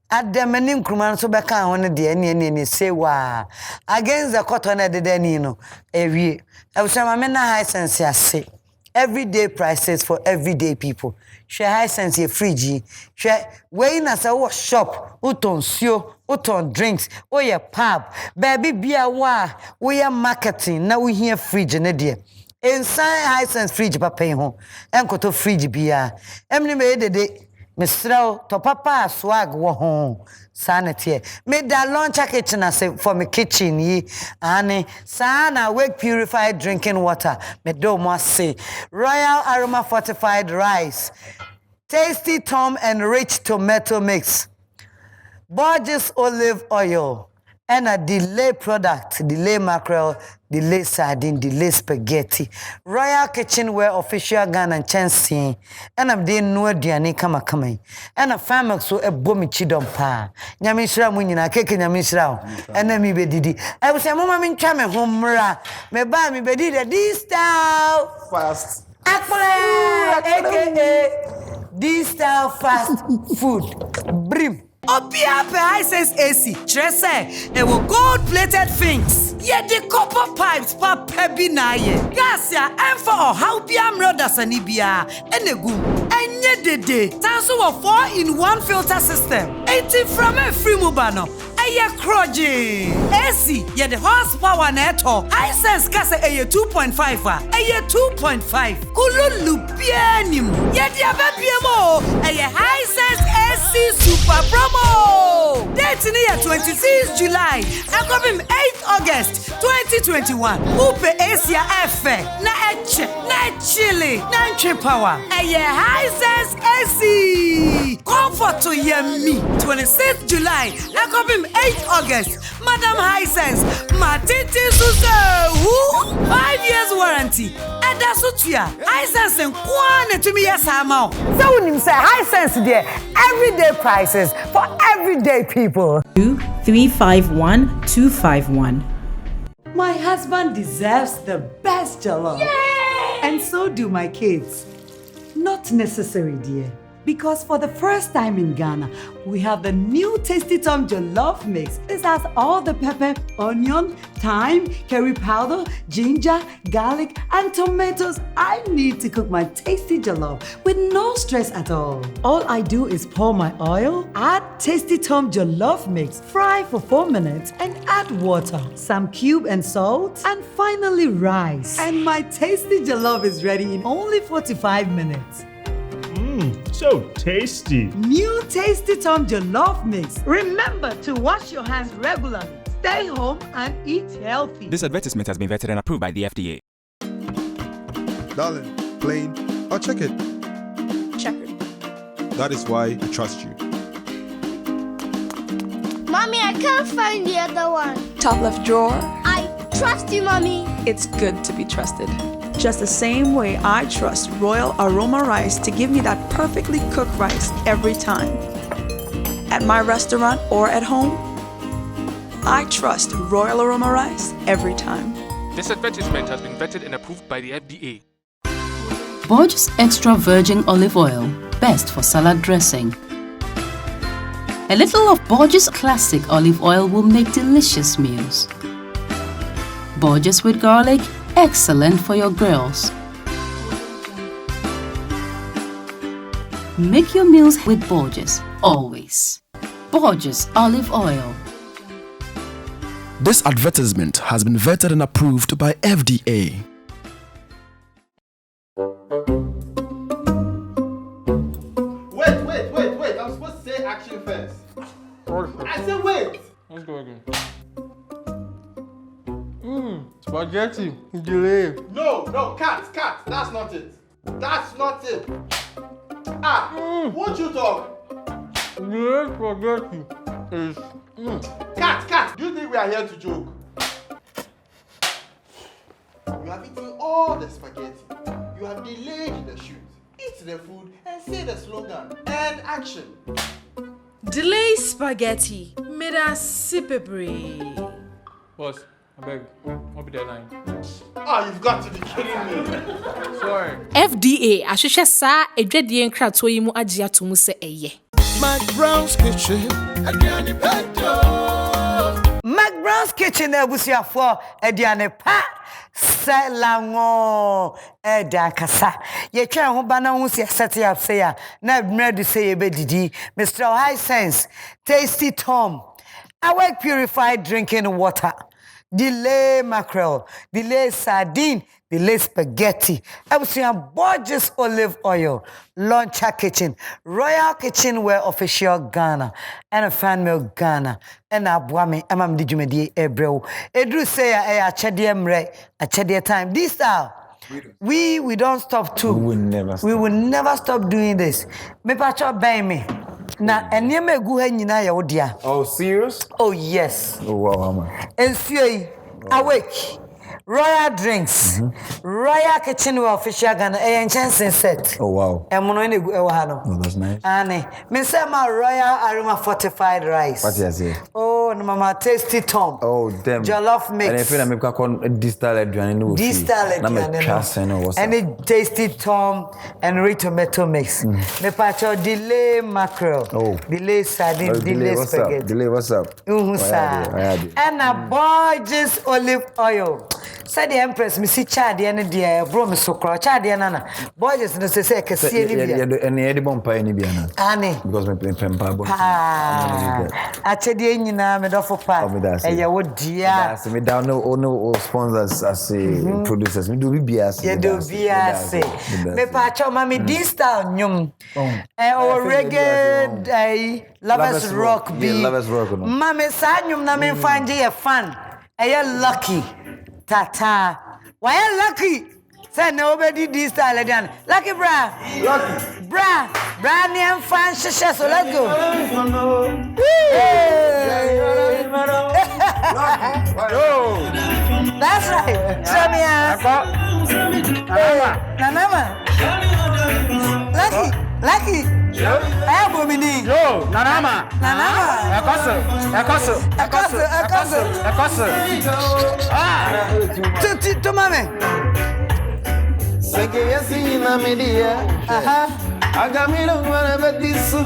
Adamani nkruma so beka ho ne de ne say wa against the cotton de dani no ewie ebusama me na high sense ase everyday prices for everyday people share high sense your fridge share we na say wo shop uton suo uton drinks o ye pub baby bia wa we ya marketing na we here fridge ne de inside high sense fridge papa ho enkoto fridge bia emni me de Mr. to papa swag wo ho sanity me da launch kitchen as for me kitchen yi ani sana wake purified drinking water me do mo say royal aroma fortified rice tasty tom and rich tomato mix Borges olive oil and a delay product delay mackerel delay sardine delay spaghetti royal kitchenware official Ghana and Chancy and I'm doing no aduane kama and a family so e bomi chidom pa nyame hira mu nyina keke nyame hira and me bedidi I was say mama me ntwa me homra me ba me bedidi this style fast aka this style fast food brim Opia pe Hisense AC. Trese, e wo gold-plated things. Ye de copper pipes pa pebi na ye. Gas ya enfo o how bia mroda sanibia. Enegu. Enye dede. Tanso wo 4-in-1 filter system. 80 from a free mobano. Eye kroje. AC ye de horsepower na eto. Hisense kase eye 2.5 a. Eye 2.5. Kululu bianim. Ye de ababiemo. Eye Hisense AC Super Promo. Date near 26 July. Akobim 8 August 2021. Upe Asia Efe. Na eche. Na chili. Na nche power. Eye Hisense AC. Comfort to yemi. 26 July. Akobim 8 August. Madam Hisense. Matiti Suze. 5 years warranty. Eda sutia. Hisense nkwane to me yesama. So unim say Hisense there. Everyday prices for everyday people. 2351251. My husband deserves the best jollof. Yay! And so do my kids. Not necessary, dear. Because for the first time in Ghana, we have the new Tasty Tom Jollof Mix. This has all the pepper, onion, thyme, curry powder, ginger, garlic, and tomatoes I need to cook my tasty jollof with no stress at all. All I do is pour my oil, add Tasty Tom Jollof Mix, fry for 4 minutes, and add water, some cube and salt, and finally rice. And my tasty jollof is ready in only 45 minutes. So tasty. New Tasty Tom Jollof Mix. Remember to wash your hands regularly. Stay home and eat healthy. This advertisement has been vetted and approved by the FDA. Darling, plain or check it. Checkered. That is why I trust you. Mommy, I can't find the other one. Top left drawer. I trust you, Mommy. It's good to be trusted. just the same way I trust Royal Aroma Rice to give me that perfectly cooked rice every time. At my restaurant or at home, I trust Royal Aroma Rice every time. This advertisement has been vetted and approved by the FDA. Borges Extra Virgin Olive Oil, best for salad dressing. A little of Borges Classic Olive Oil will make delicious meals. Borges with garlic, excellent for your grills. Make your meals with Borges, always. Borges Olive Oil. This advertisement has been vetted and approved by FDA. Wait. I'm supposed to say action first. I said wait. Let's go again. Spaghetti. Delay. No, cat. That's not it. Won't you talk? Delay spaghetti is. Cat. Do you think we are here to joke? You have eaten all the spaghetti. You have delayed the shoot. Eat the food and say the slogan. And action. Delay spaghetti. Made a sipebre. Boss, I beg. I'll be deadline. You've got to be kidding me. Sorry. FDA. Ashusha sa edwedie nkra to yi mu agye atomu se eye. McBrown's Kitchen. McBrown's Kitchen ebusiafo ediane pa selango edakasa ye twa ho bana ho se set up say na bread say ye bedidi Mr. High Sense Tasty Tom awake purified drinking water delay mackerel delay sardine delay spaghetti ebusia Borges olive oil Launcher Kitchen Royal Kitchenware official Ghana and a fan mail Ghana and abwame amam di djumedi ebrew edru say a chede mre a chede time this style we don't stop too we will never stop doing this me pacho ben me na enema egu ha nyina ye wodia. Oh, serious? Oh yes. Oh wow, man. Ensuei awake Royal Drinks, Royal Kitchenware official Ghana, chance set. Oh wow. Emono ene gu ewo ha no. Oh, that's nice. Ane, me say my Royal Aroma fortified rice. What you say? Oh, no mama Tasty Tom. Oh, damn. Jollof mix. And if you make distal aduane no. Distal aduane. Any Tasty Tom and red tomato mix. Me pacho delay mackerel. Oh. Delay sardine, delay spaghetti. Delay what's up? And a Borges olive oil. Said the Empress, Missy Chad, and the broom so crotch, Chadiana. Borges, no say, Cassia, and the bomb any biana. Annie, because my pempa. I said, the Indian made off of part. And you would, dear. Me down no sponsors as producers. Me do BS. You do BS. Me pacho, mammy, this town, yum. Or reggae, lovers rock be. Lovers rock. Mammy, Sanyum, Namin find you fun. Are you lucky? Tata. Why are lucky? Say nobody this style again. Lucky bra. Lucky. Bra name fan shisha, so let's go. That's right. Show me Nanama. Lucky. I have a mini. Yo, Nanama. Ekosu. To mame. Seke yasi na media. Agamilo mwana betisu.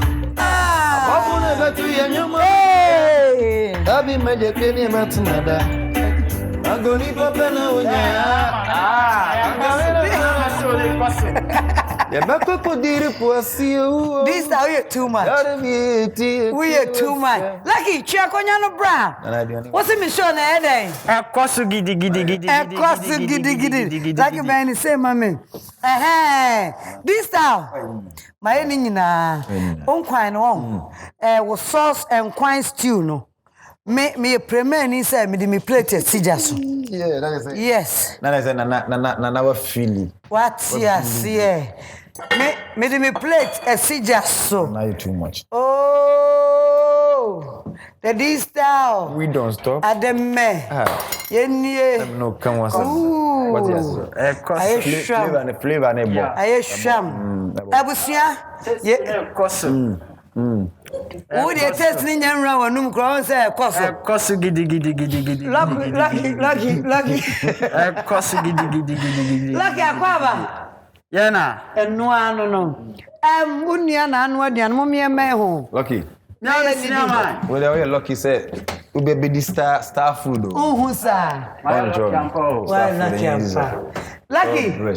Babu na betu ya nyuma. Abi meje keni matunada. Agoni papa na wonya. This are you too much. We are too much. Lucky, check on your bra. What's it, Michelle? A cosu giddy. Like a man is saying, mammy. This style. My ending on quine on. Was sauce and quine stew, no. Me a premier said me plate at Sijasu. Yeah, that is it. Yes. That is another feeling. What? Yes, yeah. Me plate at Sijasu. Now you too much. Oh, the this style. We don't stop. At the me. No, come on. Ooh. What is it? Flavor and flavor and a I sham. Abusia. Yeah, Kosu. Who they test in your round and cross a Kosu. Kosu giddy. Lucky. Kosu giddy. Lucky Aquava. Yana. And no. Union and what the Mummy and Mayho. Lucky. No, let's see now. Well, Lucky said, "We be the star food." Oh, who's that? Lucky. We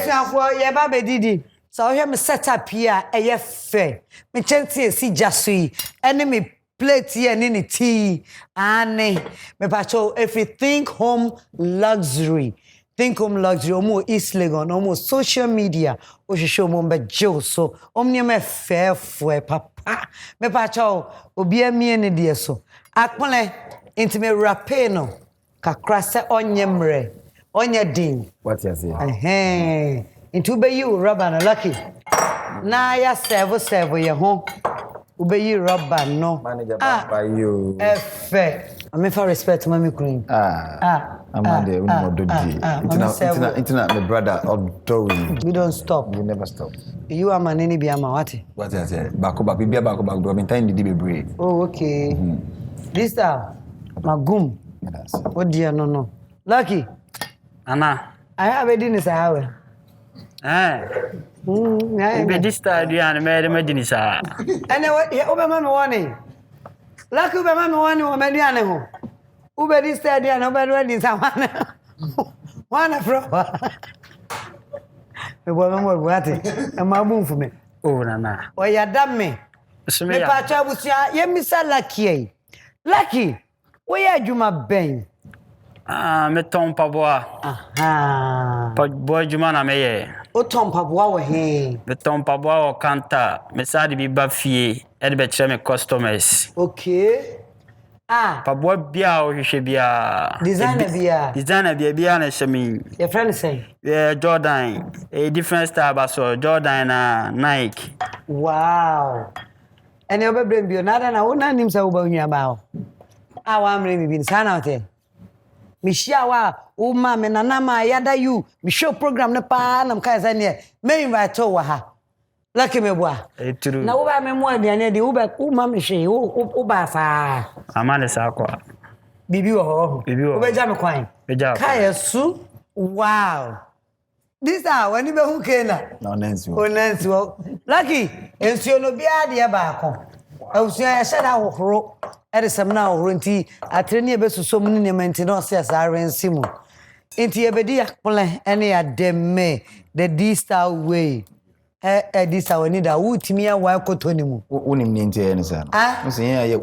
shall for your baby Didi. So I am set up here a fair. Me chance see Jasui, enemy plate here and any tea. And me patrol if you think home luxury. Think home luxury, almost East Legon, almost social media, or she show mumba Joe. So, me fair for papa. Me patrol, obi me any dear so. Akpone, into me rapeno, kakrasa on yemre, on your ding. What you say? Into be you, rubber and lucky. Na ya servo your home. Ube you rubber no. Manager by you. I'm for respect, Mammy Queen. I'm internet, my brother, outdoing. We don't stop. We never stop. You are my nini biama wati. What I say? Back, be back, I'm time to be brave. Oh, okay. This time, Magum. What dear no. Lucky. Anna. I have a dinner hour. Be this time, Diana, made imagine it. And what you over mamma warning. Lucky over mamma warning or Mediano. Uber this day and over wedding someone. One from the woman will what it and my boom for me. Oh, Nana. Or you damn me. So, me patcha was ya, Mr. Lucky. Lucky, where are you, my bang? Me Tom Pabua. But boy, Jumana may. O Tom Pabua, he. The Tom Pabua or Canta, Messadi be Buffy, Edbet customers. Okay. Pabua Bia, you should be a designer, be honest. I mean, your friend say, yeah, Jordan, a different style, but so Jordan, Nike. Wow. And you'll be bring you another, and I won't name so about your mouth. I want me being sanity. Mishawa, Uma, and Anama, Yada, you, me show program the pan, I'm Kazania, may invite her. Lucky me, boy. Now, I'm more than any Uber, Uma, Michi, Ubasa. Amanda Sakwa. Bibi, Uber Jamaquine. Kaya Su, wow. This hour, when you who can. No, Nancy. Oh, Nancy, Lucky, and so no be idea back. I was said I will at some now, Runty, at any best so many maintenance as I ran Simon. Into your bedia plan any at them may the D-star way. This I need a wood to me a while cotonium. Unim Ninty and son.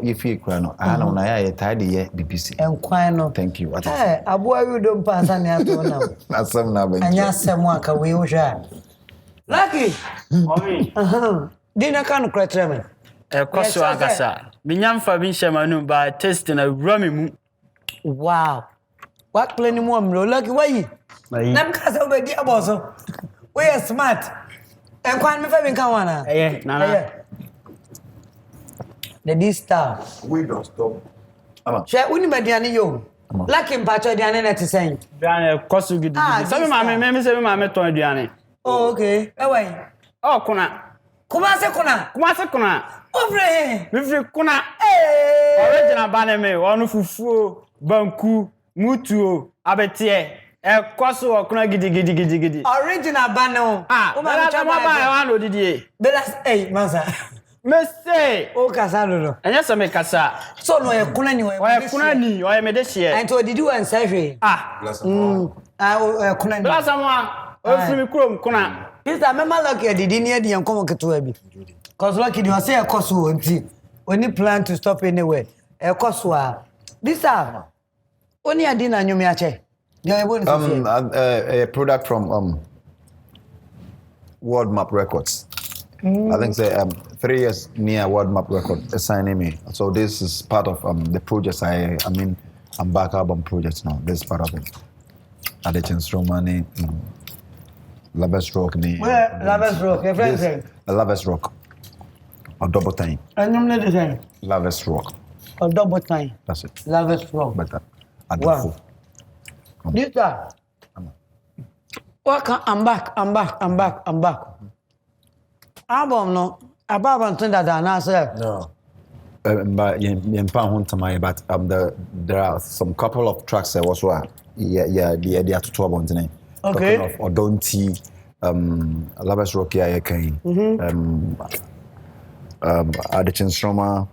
You feel crano. I don't know. I tidy yet, BBC. And quino, thank you. A boy you don't pass on your Not some number. And yes, some work away. Lucky. Dinner can't cry tremor. A cost to Agasa. Binyam for Binshamanu by testing a rummy. Wow. What plenty more, lucky way. Nam cast over the abozo. We are smart. And quite me having Kawana. The D-star. We don't stop. Share Unimadiani yo. Lucky in Pacho Diana to say. Diana, Kosu. Some mammy, say mammy to Diana. Oh, okay. Away. Oh, Kuna. Kumase. Over here. If Kuna. Original Baname, one fufu, Banku, Mutu, Abetie. Kosu or Kuna giddy. Original Bano. I want to do. Belas 8 months. Mese. Oh, Casado. And yes, I make Casa. So, no, you're Kunani, or I made this year. And to did you and surgery? Kunani. Last someone. Oh, from Kuna. This time, I'm lucky I didn't hear the uncommon to Abby. Because lucky you say a cost when you plan to stop anywhere. A cost this time. Only I didn't know me. A product from World Map Records. I think say 3 years near World Map Records assigning me. So this is part of the projects I'm back album projects now. This is part of it. Adetins Romani, Lavis Rock. Where Lavis Rock? Your friend say? Lavis Rock. Or double time. And I'm not the same. Lavis Rock. Or double time. That's it. Lavis Rock. Better. Wow. This time, Welcome, I'm back. Album no, about that answer. No. But there are some couple of tracks that was what the to 12 on tonight. Okay. Talking of Odonti, Labas Rocky Ayakai, Adichin Stroma.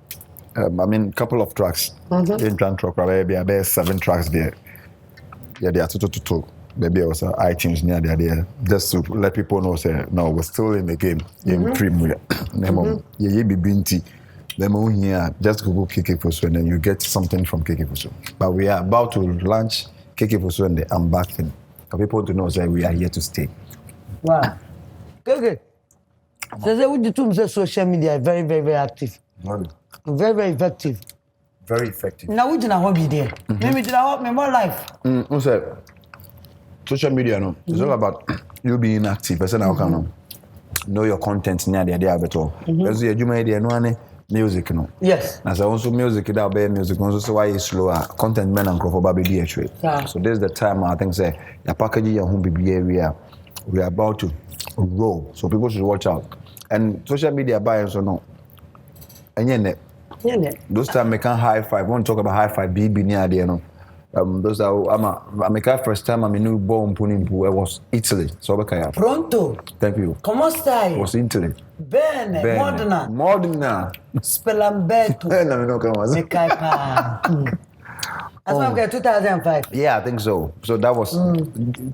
I mean, couple of tracks. In track, there 7 tracks there. Yeah, they are two. Maybe also iTunes near there, just to let people know. Say no, we're still in the game. In Premier, yeah, be binti. Them here, just Google KK Fosu and then you get something from KK Fosu. But we are about to launch KK Fosu and the unbacking for people to know that we are here to stay. Wow. Okay. So with the tools social media are very, very, very active. Very, very effective. Very effective. Now we do not be there. Maybe do not me more life. Social media, no. It's all about you being active. Person how can know your content near the idea better. Because you may idea no music no. Yes. As also music that be music also so why is slower content men and for baby DH. So this is the time I think say your packaging your home BB area we are about to roll. So people should watch out. And social media buyers or no. And those time I can high five. We want to talk about high five BB near there no. Those are I first time I'm new born Punimpu. I was Italy. So Pronto. Thank you. Come stai? Was Italy. Bene. Modena. Spelamberto. Me kai pa. That's why I'm getting 2005. Yeah, I think so. So that was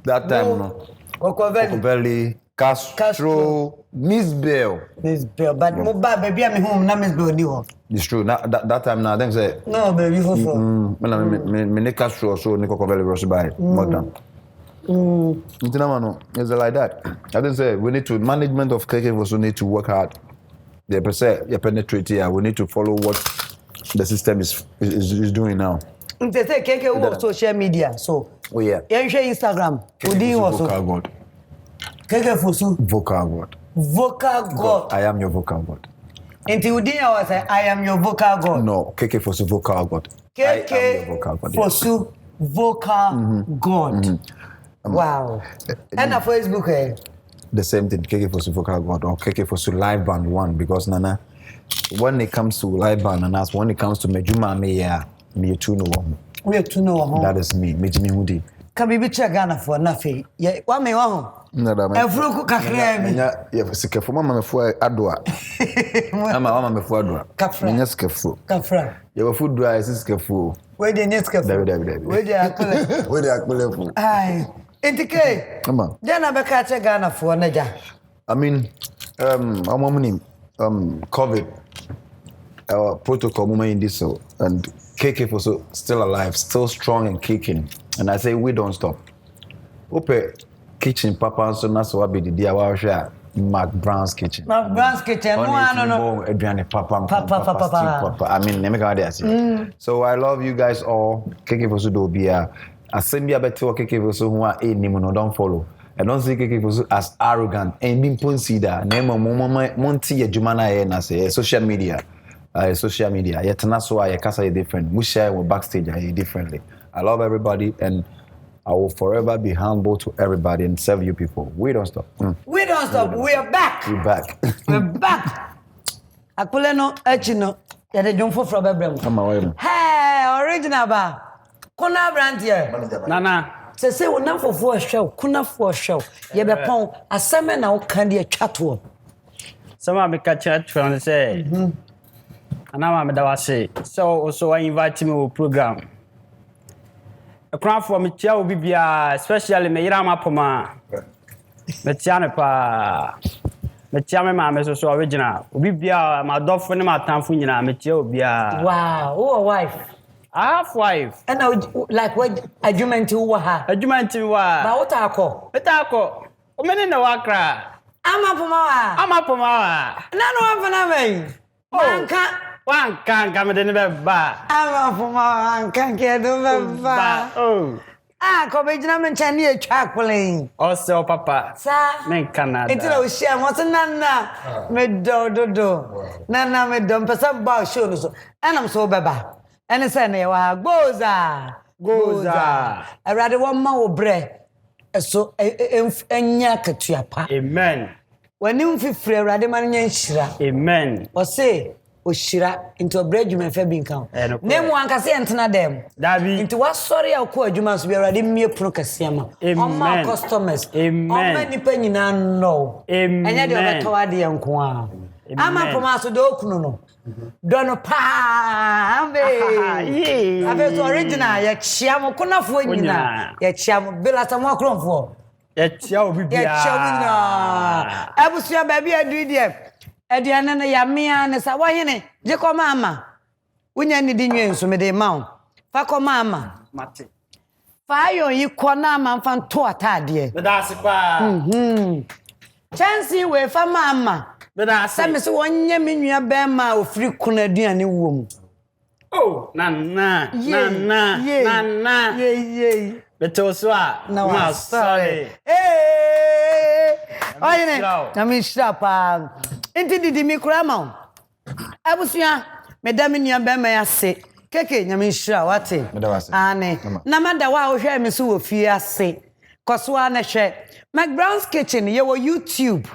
that time. No. Okovelli, Castro, Miss Bell. But Moba baby I'm home. Na Miss Bell. It's true. That time now, I think say. No, baby, for. Me Castro so Nico Covelli was by Modena. It's like that. I didn't say we need to management of KK also need to work hard. They you penetrate here. We need to follow what the system is doing now. They say KK work social media. So yeah. You share Instagram. Udi also. Vocal God. KK Fosu. Vocal God. Vocal God. I am your vocal God. Until Udi was say I am your vocal God. No, KK Fosu vocal God. KK Fosu vocal God. Wow. And on Facebook, the same thing, KK Fosu Vocal God or KK Fosu Live Band 1 because Nana, when it comes to Live Band and when it comes to Mejuma me too know. We too know. That is me, Mejimi Hudi. Can we be Ghana for nothing? Yeah, what me want? Every kakra. Yeah, sikefu mama mefu adwa. Mama mefu adwa. Kafra. Nya sikefu. Kafra. You food dry sikefu. Where the sikefu? David. Where the akule? Where the akule? Aye. Intike. Mama. Jana beka Ghana for naja. I mean, COVID protocol moment in this so and KK Fosu still alive, still strong and kicking. And I say we don't stop. Ope kitchen papa so na so be the dia wa hwe McBrown's kitchen. McBrown's kitchen. No. Adrian papa. I mean, so I love you guys all. KK Fosu do be a assembly beto KK Fosu who are no don't follow. I don't see KK Fosu as arrogant and being considered. Name monty adwuma na say social media. Social media. Yet na so I kasa different. We share with backstage differently. I love everybody and I will forever be humble to everybody and serve you people. We don't stop. We don't stop. We are back. We're back. We're back. Akuleno echino. Yade jumfo from Ebrem. Hey, original ba. Kuna brand here. Nana. Say we na for show. Kuna for show. Ye be pon aseme na wo kan de atwato. Sama me ka chat from say. Anama me da wase. So I invite me to program. A crown for me tia obi bia especially me yira mapoma. Me tia ne pa. Me tia me ma me so original. Obi bia ma dofo ne ma tanfo nyina me tia obi a. Wow, who a wife? I have wife. And like what argument you wa? Argument you wa. Ba what akọ? Betako. O meni na wakra. Amapoma wa. Na no amfana me. Manka One can't me de ba. Amapoma kan ke do ba. Oh. Ko be jina me chani e twa akplen. Also papa. Sa. Me Canada. Itira o share mo nana me do. Nana me do pesa ba show no so. Enam so beba. Ene se na ye wa goza. Erade wo ma wo bre. eso enya katuapa. Amen. Wani mfifire Awurade ma nya nhyira. Amen. Ose ohyira into abredwuma fa bi nkan. Nemu ankase entena dem. Dabi. Into wasori akọ adwuma so bi Awurade mmie pono kase ama. Oma customers. Amen. Oma nipa nyina no. Amen. Enya de obetawade yanko a. Ama promaso do okunu no. Dono pa ambe. Abe original ya chiamo kunafo nyina. Ya chiamo belata mo akronfo. Ya chia obi bia. Ya chiamo. Abusua baby adu die. Aduane na ya mea ne sa wahene. Je ko mama. Wonya ni di nwenso me de ma. Fa ko mama. Mate. Fa yo yi ko na ma fa nto atade. Me da se pa. Chance we fa mama. Say me so wonye me nua be ma ofiri kuna aduane wom. Oh, nana. Ye. Beto so a. No, sorry. Hey. Oyene. Na me shapa. Enti didi mi kura ma. Abusua, me da me nua be ma ya se. Keke nya me shira wate. Ane. Na mada wa wo hwe me so wo fie ase. Koso a na hwe. McBrown's Kitchen ye wo YouTube.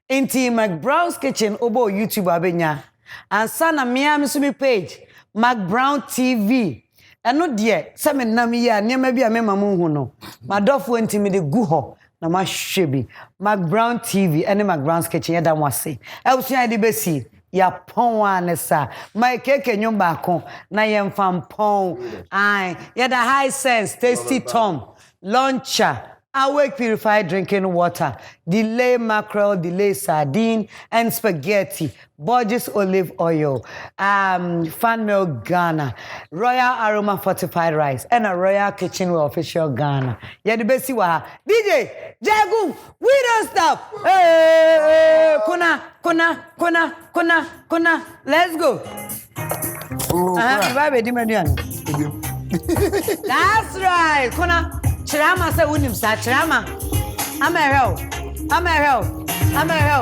Inti McBrown's Kitchen obo YouTube abenya. Ansa na me so me page McBrown TV. Eno de se me nam ye a nema bi a me mamu hu no. Madofo nti me de gu ho na ma hwe bi. McBrown TV ene McBrown's Kitchen ye da mo ase. Ewusia de besi ya pon anesa. My keke nyumba ko na ye mfam pon. Ai ye da high sense tasty tom launcher. Awake purified drinking water, delay mackerel, delay sardine, and spaghetti, Borges olive oil, fan milk Ghana, Royal Aroma fortified rice, and a Royal Kitchen official Ghana. Yeah, the best wa DJ Jagu, we don't stop. Hey, kuna, let's go. That's right, kuna. Chirama say unim sa chirama. I'm a hell.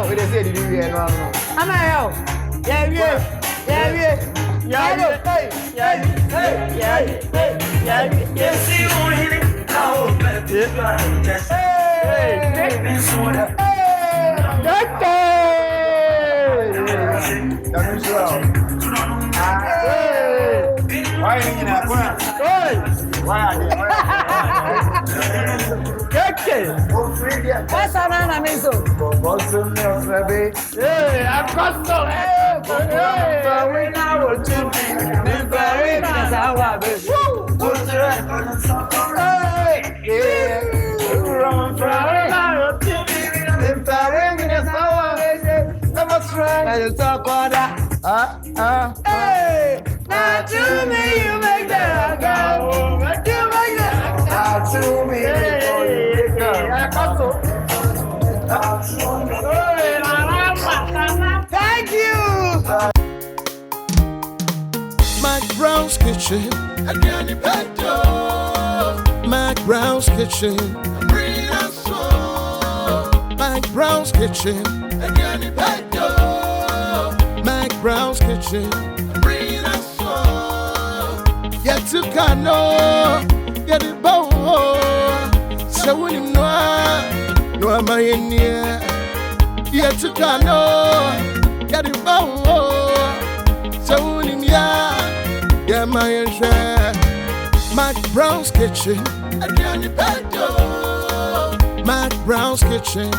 We dey say did you hear no. I'm a hell. Yeah. What's on I mean so? Hey, I'm custom. Hey, now we're two. Very nice. How about it? Hey, run for Hey, now to me you make that go. You make that. Now to me. Thank you. McBrown's Kitchen. McBrown's Kitchen. McBrown's Kitchen. McBrown's Kitchen. Yet to Kano. Get it bow. So when you know, no am I in here. Yet to Kano. Get it bow. So when you know, yeah, my share. McBrown's Kitchen. McBrown's Kitchen.